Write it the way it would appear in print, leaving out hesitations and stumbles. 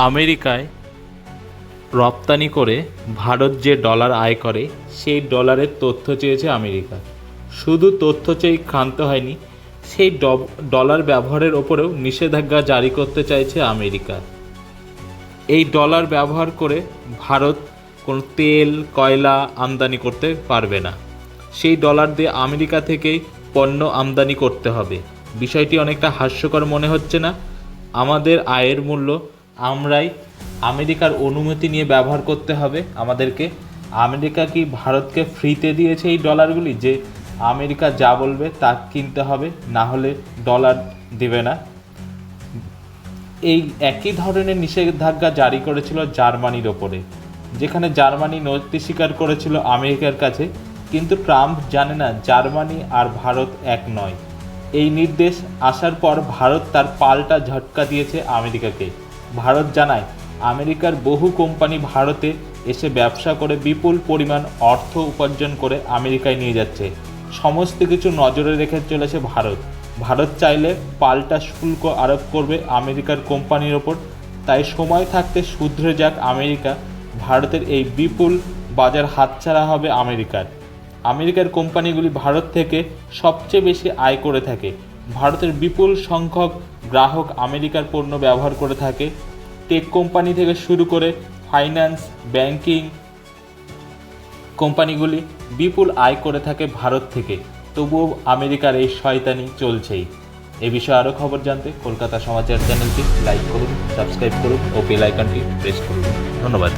আমেরিকায় রপ্তানি করে ভারত যে ডলার আয় করে সেই ডলারের তথ্য চেয়েছে আমেরিকা। শুধু তথ্য চেয়ে ক্ষান্ত হয়নি, সেই ডলার ব্যবহারের ওপরেও নিষেধাজ্ঞা জারি করতে চাইছে আমেরিকা। এই ডলার ব্যবহার করে ভারত কোনো তেল কয়লা আমদানি করতে পারবে না। সেই ডলার দিয়ে আমেরিকা থেকেই পণ্য আমদানি করতে হবে। বিষয়টি অনেকটা হাস্যকর মনে হচ্ছে না? আমাদের আয়ের মূল্য আমরাই আমেরিকার অনুমতি নিয়ে ব্যবহার করতে হবে আমাদেরকে। আমেরিকা কি ভারতকে ফ্রিতে দিয়েছে এই ডলারগুলি যে আমেরিকা যা বলবে তা কিনতে হবে, না হলে ডলার দেবে না? এই একই ধরনের নিষেধাজ্ঞা জারি করেছিল জার্মানির ওপরে, যেখানে জার্মানি নতি স্বীকার করেছিল আমেরিকার কাছে। কিন্তু ট্রাম্প জানে না জার্মানি আর ভারত এক নয়। এই নির্দেশ আসার পর ভারত তার পাল্টা ঝটকা দিয়েছে আমেরিকাকে। ভারত জানায় আমেরিকার বহু কোম্পানি ভারতে এসে ব্যবসা করে বিপুল পরিমাণ অর্থ উপার্জন করে আমেরিকায় নিয়ে যাচ্ছে। সমস্ত কিছু নজরে রেখে চলেছে ভারত। ভারত চাইলে পাল্টা শুল্ক আরোপ করবে আমেরিকার কোম্পানির ওপর। তাই সময় থাকতে শুধরে যাক আমেরিকা। ভারতের এই বিপুল বাজার হাতছাড়া হবে আমেরিকার কোম্পানিগুলি ভারত থেকে সবচেয়ে বেশি আয় করে থাকে। ভারতের বিপুল সংখ্যক গ্রাহক আমেরিকার পণ্য ব্যবহার করে থাকে। টেক কোম্পানি থেকে শুরু করে ফাইন্যান্স ব্যাংকিং কোম্পানিগুলি বিপুল আয় করে থাকে ভারত থেকে। তবুও আমেরিকার এই শয়তানি চলছেই। এ বিষয়ে আরও খবর জানতে কলকাতা সমাচার চ্যানেলটি লাইক করুন, সাবস্ক্রাইব করুন ও বেল আইকনটি প্রেস করুন। ধন্যবাদ।